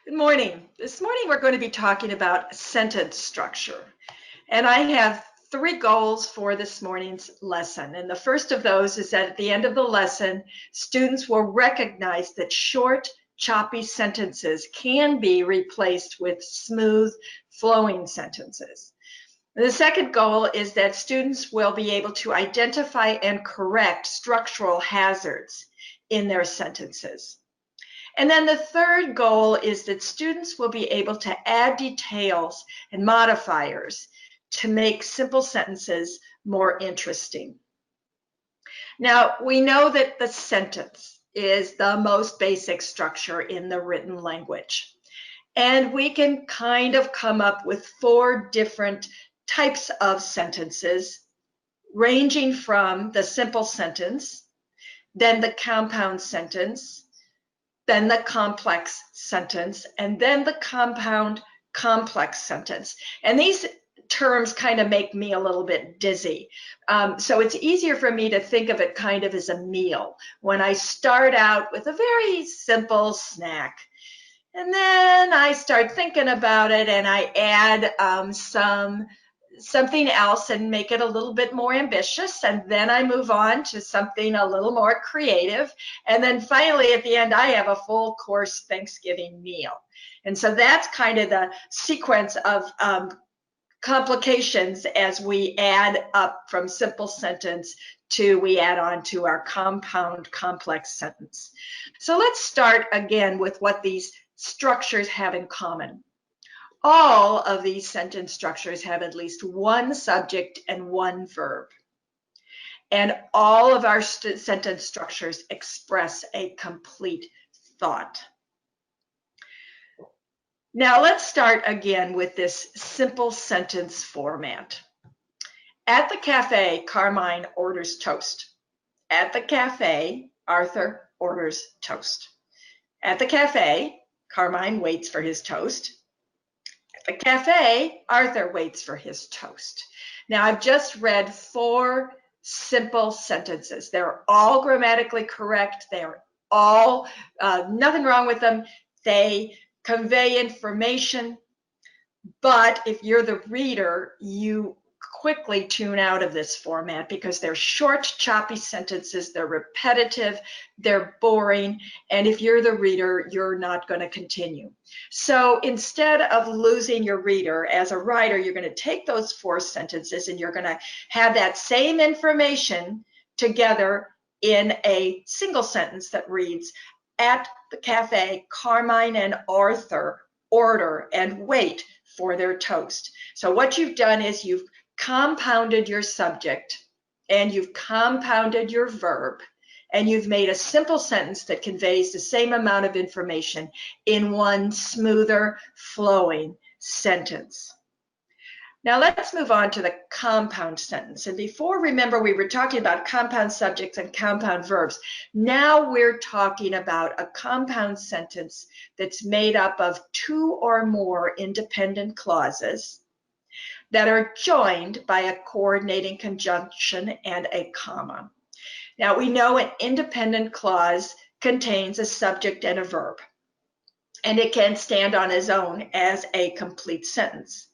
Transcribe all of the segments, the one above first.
Good morning. This morning we're going to be talking about sentence structure. And I have three goals for this morning's lesson. And the first of those is that at the end of the lesson, students will recognize that short, choppy sentences can be replaced with smooth, flowing sentences. The second goal is that students will be able to identify and correct structural hazards in their sentences. And then the third goal is that students will be able to add details and modifiers to make simple sentences more interesting. Now, we know that the sentence is the most basic structure in the written language. And we can kind of come up with four different types of sentences, ranging from the simple sentence, then the compound sentence, then the complex sentence, and then the compound complex sentence. And these terms kind of make me a little bit dizzy. So it's easier for me to think of it kind of as a meal. When I start out with a very simple snack, and then I start thinking about it and I add something else and make it a little bit more ambitious, and then I move on to something a little more creative, and then finally at the end I have a full course Thanksgiving meal. And so that's kind of the sequence of complications as we add up from simple sentence to we add on to our compound complex sentence. So let's start again with what these structures have in common. All of these sentence structures have at least one subject and one verb. And all of our sentence structures express a complete thought. Now let's start again with this simple sentence format. At the cafe, Carmine orders toast. At the cafe, Arthur orders toast. At the cafe, Carmine waits for his toast. At the cafe, Arthur waits for his toast. Now, I've just read four simple sentences. They're all grammatically correct. They're all, nothing wrong with them. They convey information. But if you're the reader, you quickly tune out of this format because they're short, choppy sentences, they're repetitive, they're boring, and if you're the reader, you're not going to continue. So instead of losing your reader, as a writer, you're going to take those four sentences and you're going to have that same information together in a single sentence that reads, at the cafe, Carmine and Arthur order and wait for their toast. So what you've done is you've compounded your subject and you've compounded your verb and you've made a simple sentence that conveys the same amount of information in one smoother flowing sentence. Now let's move on to the compound sentence. And before, remember, we were talking about compound subjects and compound verbs. Now we're talking about a compound sentence that's made up of two or more independent clauses that are joined by a coordinating conjunction and a comma. Now we know an independent clause contains a subject and a verb, and it can stand on its own as a complete sentence.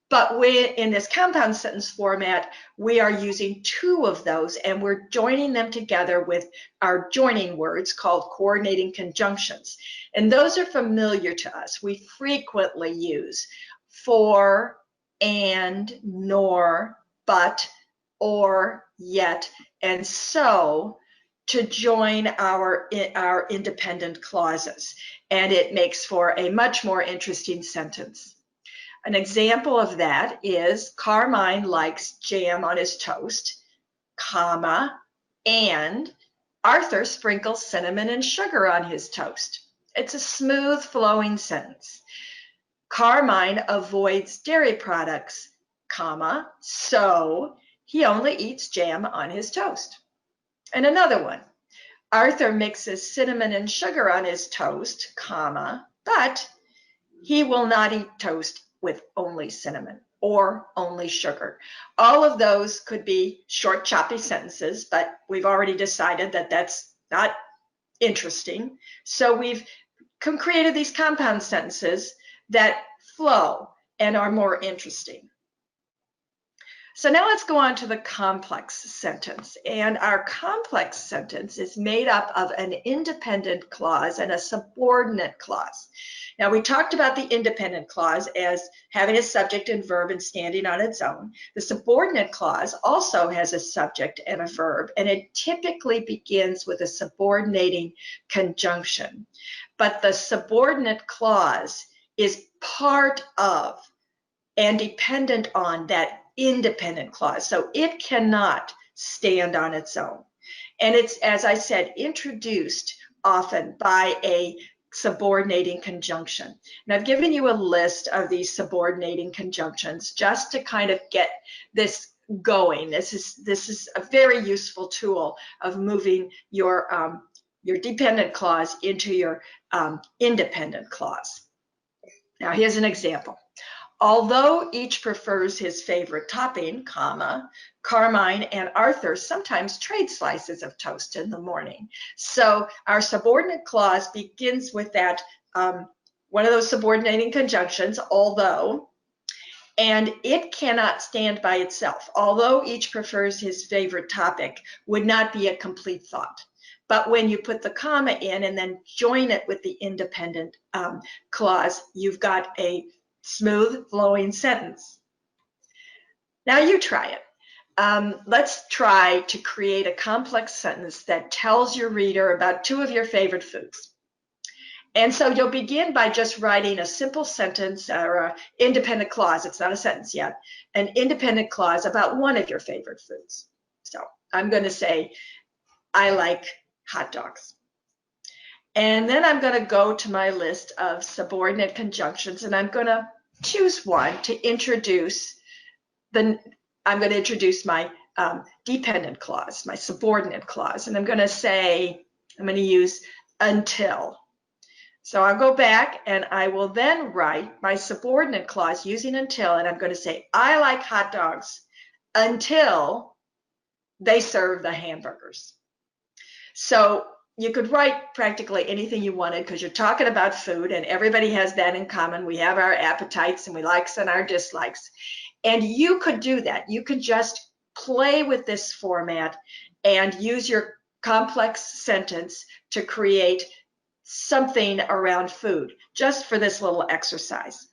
But in this compound sentence format, we are using two of those and we're joining them together with our joining words called coordinating conjunctions. And those are familiar to us. We frequently use for, and, nor, but, or, yet, and so to join our independent clauses. And it makes for a much more interesting sentence. An example of that is Carmine likes jam on his toast, comma, and Arthur sprinkles cinnamon and sugar on his toast. It's a smooth flowing sentence. Carmine avoids dairy products, comma, so he only eats jam on his toast. And another one, Arthur mixes cinnamon and sugar on his toast, comma, but he will not eat toast with only cinnamon or only sugar. All of those could be short, choppy sentences, but we've already decided that that's not interesting. So we've created these compound sentences that flow and are more interesting. So now let's go on to the complex sentence. And our complex sentence is made up of an independent clause and a subordinate clause. Now, we talked about the independent clause as having a subject and verb and standing on its own. The subordinate clause also has a subject and a verb, and it typically begins with a subordinating conjunction. But the subordinate clause is part of and dependent on that independent clause. So it cannot stand on its own. And it's, as I said, introduced often by a subordinating conjunction. And I've given you a list of these subordinating conjunctions just to kind of get this going. This is a very useful tool of moving your dependent clause into your independent clause. Now here's an example. Although each prefers his favorite topping, comma, Carmine and Arthur sometimes trade slices of toast in the morning. So our subordinate clause begins with that, one of those subordinating conjunctions, although, and it cannot stand by itself. Although each prefers his favorite topic would not be a complete thought. But when you put the comma in and then join it with the independent clause, you've got a smooth flowing sentence. Now you try it. Let's try to create a complex sentence that tells your reader about two of your favorite foods. And so you'll begin by just writing a simple sentence or an independent clause. It's not a sentence yet. An independent clause about one of your favorite foods. So I'm going to say, I like hot dogs. And then I'm going to go to my list of subordinate conjunctions, and I'm going to choose one to introduce I'm going to introduce my dependent clause, my subordinate clause, and I'm going to use until. So I'll go back and I will then write my subordinate clause using until, and I'm going to say, I like hot dogs until they serve the hamburgers. So you could write practically anything you wanted because you're talking about food and everybody has that in common. We have our appetites and we likes and our dislikes. And you could do that. You could just play with this format and use your complex sentence to create something around food just for this little exercise.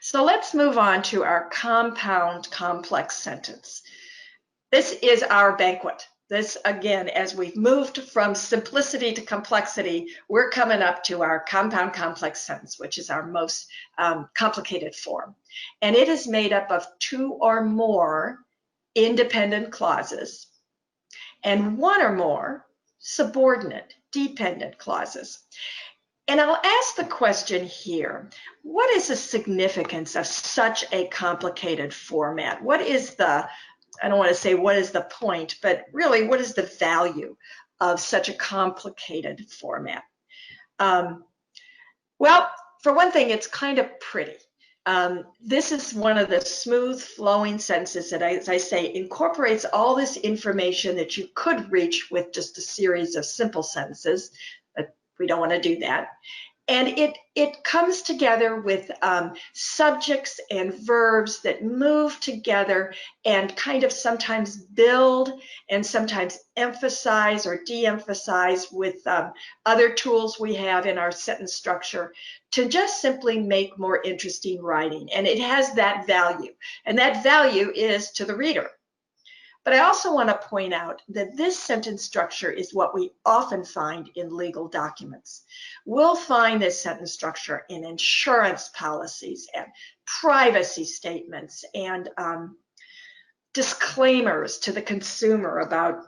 So let's move on to our compound complex sentence. This is our banquet. This, again, as we've moved from simplicity to complexity, we're coming up to our compound complex sentence, which is our most complicated form. And it is made up of two or more independent clauses and one or more subordinate dependent clauses. And I'll ask the question here, what is the significance of such a complicated format? What is the I don't want to say what is the point, but really what is the value of such a complicated format? Well, for one thing, it's kind of pretty. This is one of the smooth flowing sentences that, as I say, incorporates all this information that you could reach with just a series of simple sentences, but we don't want to do that. And it comes together with subjects and verbs that move together and kind of sometimes build and sometimes emphasize or de-emphasize with other tools we have in our sentence structure to just simply make more interesting writing. And it has that value. And that value is to the reader. But I also want to point out that this sentence structure is what we often find in legal documents. We'll find this sentence structure in insurance policies and privacy statements and disclaimers to the consumer about,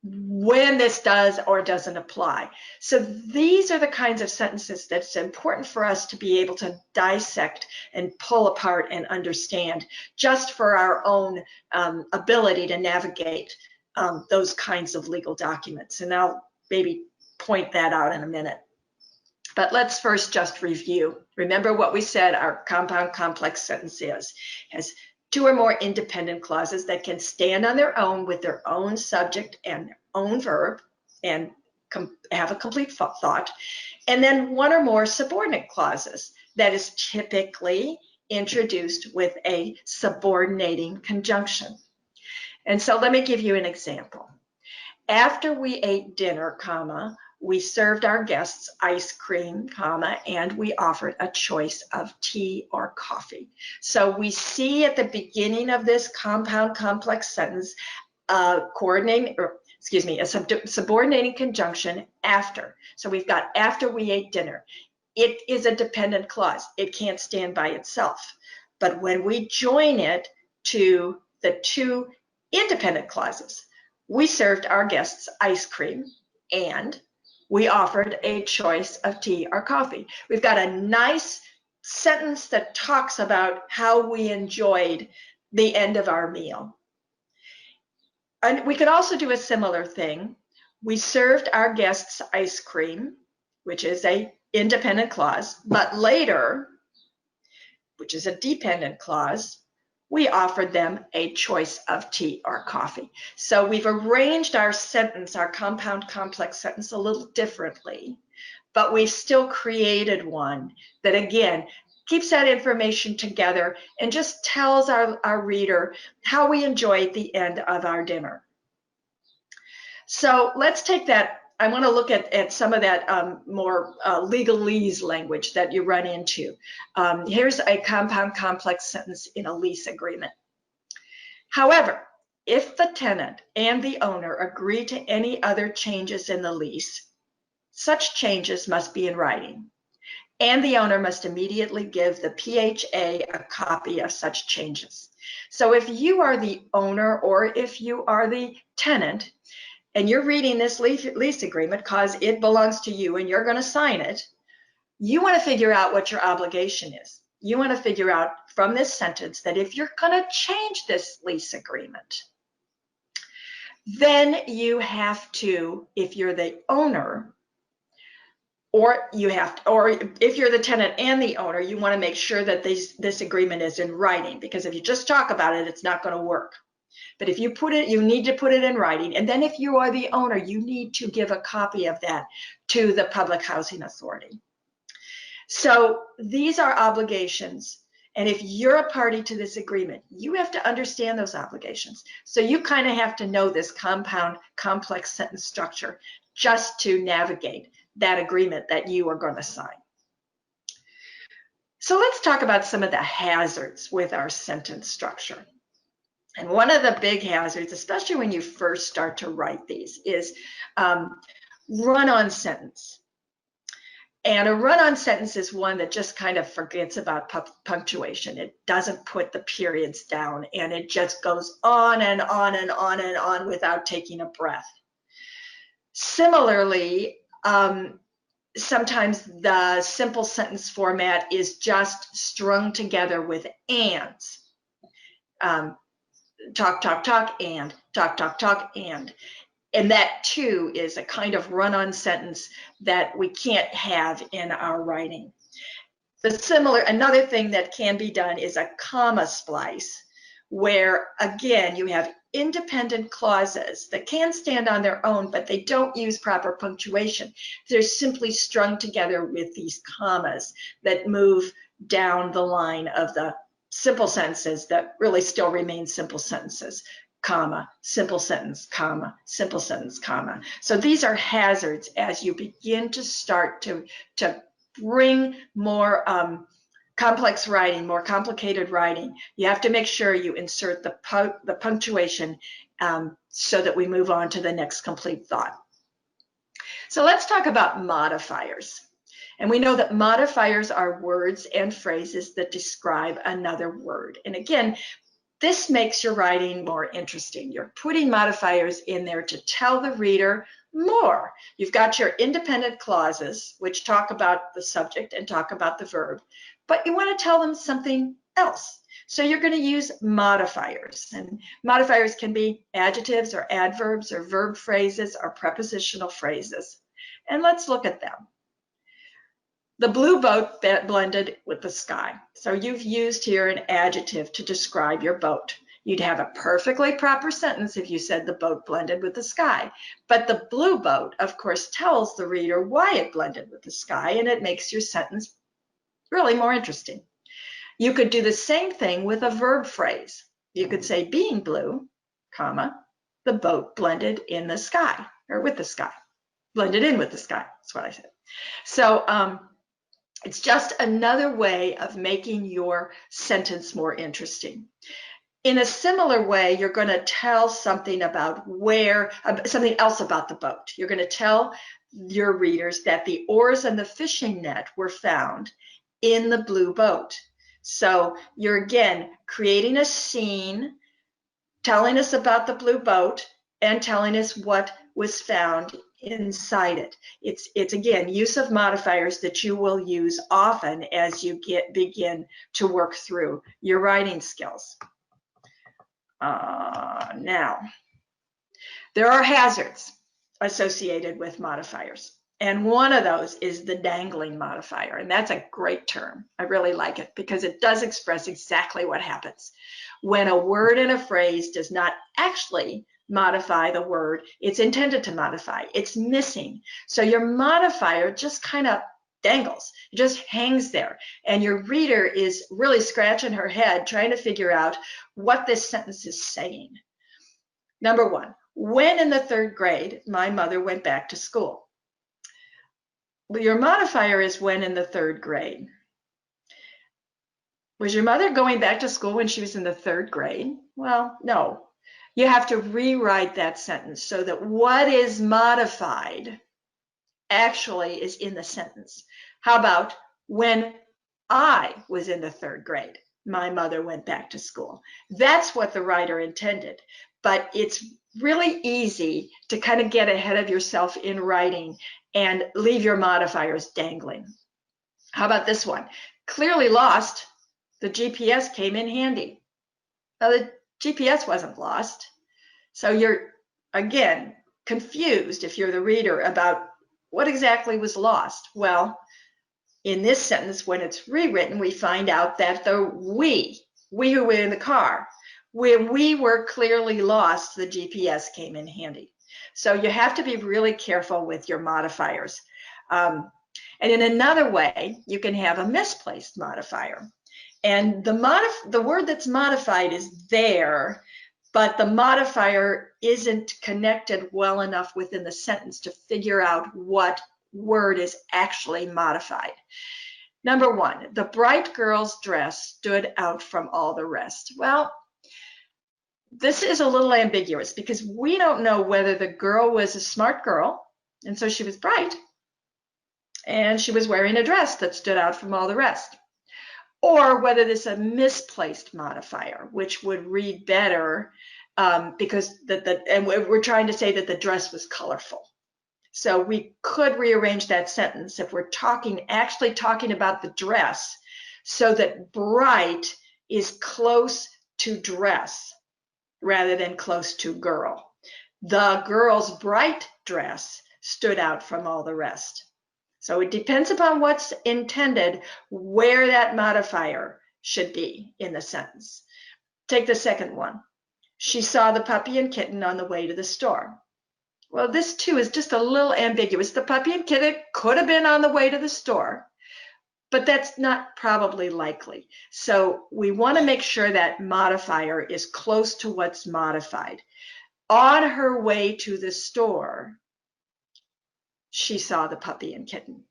when this does or doesn't apply. So these are the kinds of sentences that's important for us to be able to dissect and pull apart and understand just for our own ability to navigate those kinds of legal documents. And I'll maybe point that out in a minute. But let's first just review. Remember what we said our compound complex sentence has two or more independent clauses that can stand on their own with their own subject and their own verb. And have a complete thought, and then one or more subordinate clauses that is typically introduced with a subordinating conjunction. And so let me give you an example. After we ate dinner, comma, we served our guests ice cream, comma, and we offered a choice of tea or coffee. So we see at the beginning of this compound complex sentence a subordinating conjunction after. So we've got after we ate dinner. It is a dependent clause. It can't stand by itself. But when we join it to the two independent clauses, we served our guests ice cream and we offered a choice of tea or coffee. We've got a nice sentence that talks about how we enjoyed the end of our meal. And we could also do a similar thing. We served our guests ice cream, which is a independent clause, but later, which is a dependent clause, we offered them a choice of tea or coffee. So we've arranged our sentence, our compound complex sentence, a little differently, but we've still created one that, again, keeps that information together and just tells our reader how we enjoyed the end of our dinner. So let's take that. I want to look at some of that more legalese language that you run into. Here's a compound complex sentence in a lease agreement. However, if the tenant and the owner agree to any other changes in the lease, such changes must be in writing, and the owner must immediately give the PHA a copy of such changes. So if you are the owner or if you are the tenant, and you're reading this lease agreement because it belongs to you and you're going to sign it, you want to figure out what your obligation is. You want to figure out from this sentence that if you're going to change this lease agreement, then you have to, if you're the owner, or if you're the tenant and the owner, you want to make sure that this agreement is in writing, because if you just talk about it, it's not going to work. But if you put it, you need to put it in writing. And then if you are the owner, you need to give a copy of that to the Public Housing Authority. So these are obligations. And if you're a party to this agreement, you have to understand those obligations. So you kind of have to know this compound complex sentence structure just to navigate that agreement that you are going to sign. So let's talk about some of the hazards with our sentence structure. And one of the big hazards, especially when you first start to write these, is run-on sentence. And a run-on sentence is one that just kind of forgets about punctuation. It doesn't put the periods down, and it just goes on and on and on and on without taking a breath. Similarly, sometimes the simple sentence format is just strung together with ands. Talk, talk, talk, and talk, talk, talk, and that too is a kind of run-on sentence that we can't have in our writing. Another thing that can be done is a comma splice, where again you have independent clauses that can stand on their own, but they don't use proper punctuation. They're simply strung together with these commas that move down the line of the simple sentences that really still remain simple sentences, comma, simple sentence, comma, simple sentence, comma. So these are hazards as you begin to start to bring more complex writing, more complicated writing. You have to make sure you insert the punctuation so that we move on to the next complete thought. So let's talk about modifiers. And we know that modifiers are words and phrases that describe another word. And again, this makes your writing more interesting. You're putting modifiers in there to tell the reader more. You've got your independent clauses, which talk about the subject and talk about the verb, but you want to tell them something else. So you're going to use modifiers. And modifiers can be adjectives or adverbs or verb phrases or prepositional phrases. And let's look at them. The blue boat blended with the sky. So you've used here an adjective to describe your boat. You'd have a perfectly proper sentence if you said the boat blended with the sky. But the blue boat, of course, tells the reader why it blended with the sky, and it makes your sentence really more interesting. You could do the same thing with a verb phrase. You could say, being blue, comma, the boat blended in the sky, or with the sky. Blended in with the sky, that's what I said. So it's just another way of making your sentence more interesting. In a similar way, you're going to tell something about something else about the boat. You're going to tell your readers that the oars and the fishing net were found in the blue boat. So you're again creating a scene, telling us about the blue boat and telling us what was found inside it. It's again use of modifiers that you will use often as you begin to work through your writing skills. Now, there are hazards associated with modifiers, and one of those is the dangling modifier, and that's a great term. I really like it because it does express exactly what happens when a word in a phrase does not actually modify the word it's intended to modify. It's missing. So your modifier just kind of dangles. It just hangs there. And your reader is really scratching her head trying to figure out what this sentence is saying. Number one, when in the 3rd grade, my mother went back to school. Well, your modifier is when in the 3rd grade. Was your mother going back to school when she was in the 3rd grade? Well, no. You have to rewrite that sentence so that what is modified actually is in the sentence. How about when I was in the 3rd grade, my mother went back to school? That's what the writer intended, but it's really easy to kind of get ahead of yourself in writing and leave your modifiers dangling. How about this one? Clearly lost, the GPS came in handy. Now the GPS wasn't lost, so you're again confused if you're the reader about what exactly was lost. Well, in this sentence, when it's rewritten, we find out that we who were in the car, when we were clearly lost, the GPS came in handy. So you have to be really careful with your modifiers. And in another way, you can have a misplaced modifier. And the word that's modified is there, but the modifier isn't connected well enough within the sentence to figure out what word is actually modified. Number one, the bright girl's dress stood out from all the rest. Well, this is a little ambiguous because we don't know whether the girl was a smart girl, and so she was bright, and she was wearing a dress that stood out from all the rest, or whether this is a misplaced modifier, which would read better because and we're trying to say that the dress was colorful. So we could rearrange that sentence if we're actually talking about the dress, so that bright is close to dress rather than close to girl. The girl's bright dress stood out from all the rest. So it depends upon what's intended, where that modifier should be in the sentence. Take the second one. She saw the puppy and kitten on the way to the store. Well, this too is just a little ambiguous. The puppy and kitten could have been on the way to the store, but that's not probably likely. So we want to make sure that modifier is close to what's modified. On her way to the store, she saw the puppy and kitten.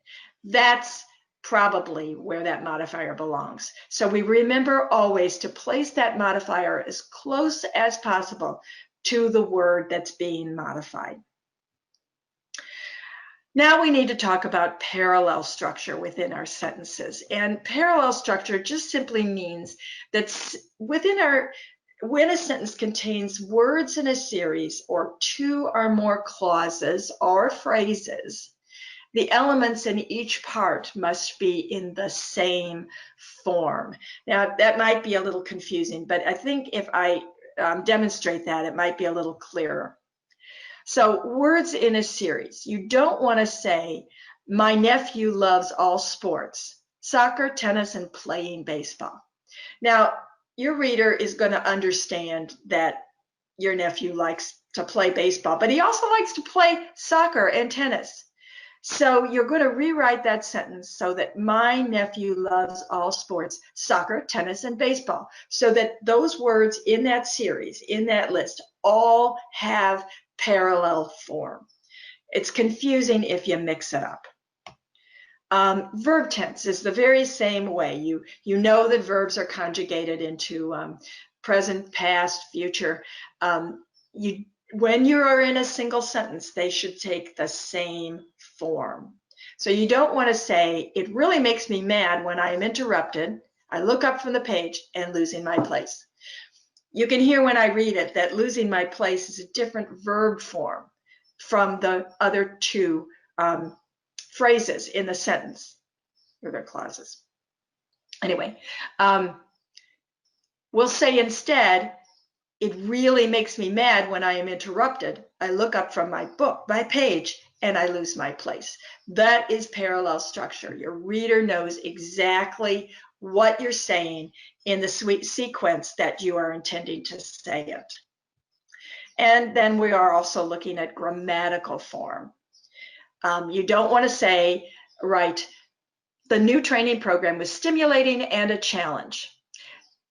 That's probably where that modifier belongs. So we remember always to place that modifier as close as possible to the word that's being modified. Now we need to talk about parallel structure within our sentences. And parallel structure just simply means that when a sentence contains words in a series or 2 or more clauses or phrases, the elements in each part must be in the same form. Now that might be a little confusing, but I think if I demonstrate that, it might be a little clearer. So words in a series, you don't want to say, my nephew loves all sports, soccer, tennis, and playing baseball. Now, your reader is going to understand that your nephew likes to play baseball, but he also likes to play soccer and tennis. So you're going to rewrite that sentence so that my nephew loves all sports, soccer, tennis, and baseball, so that those words in that series, in that list, all have parallel form. It's confusing if you mix it up. Verb tense is the very same way. You know that verbs are conjugated into present, past, future. When you are in a single sentence, they should take the same form. So you don't want to say, it really makes me mad when I am interrupted, I look up from the page, and losing my place. You can hear when I read it that losing my place is a different verb form from the other two phrases in the sentence, or their clauses. Anyway, we'll say instead, it really makes me mad when I am interrupted. I look up from my page, and I lose my place. That is parallel structure. Your reader knows exactly what you're saying in the sequence that you are intending to say it. And then we are also looking at grammatical form. You don't want to say, right, the new training program was stimulating and a challenge.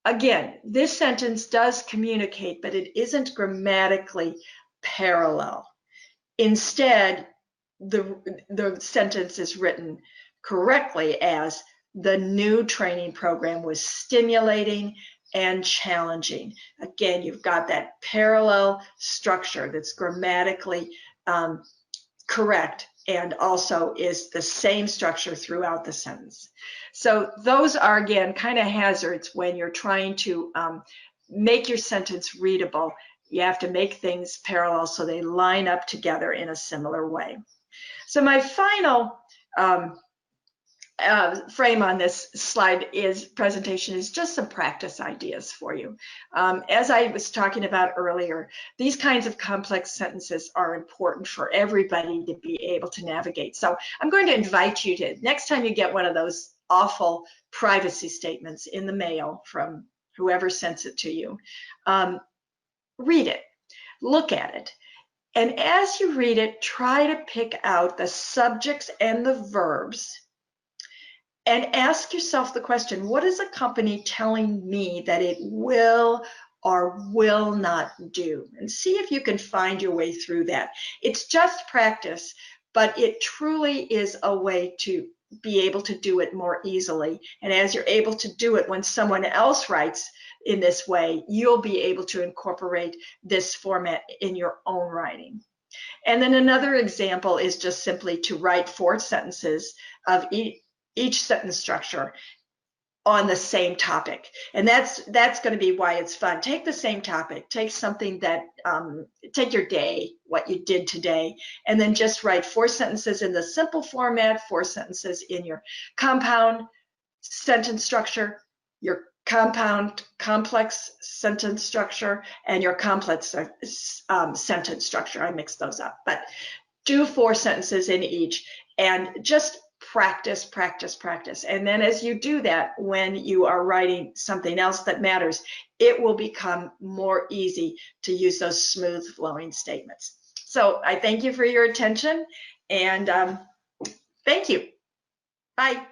Again, this sentence does communicate, but it isn't grammatically parallel. Instead, the sentence is written correctly as the new training program was stimulating and challenging. Again, you've got that parallel structure that's grammatically correct and also is the same structure throughout the sentence. So those are, again, kind of hazards when you're trying to make your sentence readable. You have to make things parallel so they line up together in a similar way. So my final frame on this slide presentation is just some practice ideas for you. As I was talking about earlier, these kinds of complex sentences are important for everybody to be able to navigate. So I'm going to invite you to, next time you get one of those awful privacy statements in the mail from whoever sends it to you, read it, look at it. And as you read it, try to pick out the subjects and the verbs and ask yourself the question, what is a company telling me that it will or will not do? And see if you can find your way through that. It's just practice, but it truly is a way to be able to do it more easily. And as you're able to do it when someone else writes in this way, you'll be able to incorporate this format in your own writing. And then another example is just simply to write 4 sentences of each sentence structure on the same topic. And that's going to be why it's fun. Take the same topic, take something that, take your day, what you did today, and then just write 4 sentences in the simple format, 4 sentences in your compound sentence structure, your compound complex sentence structure, and your complex sentence structure. I mixed those up, but do 4 sentences in each and just practice, practice, practice. And then as you do that, when you are writing something else that matters, it will become more easy to use those smooth flowing statements. So I thank you for your attention, and thank you. Bye.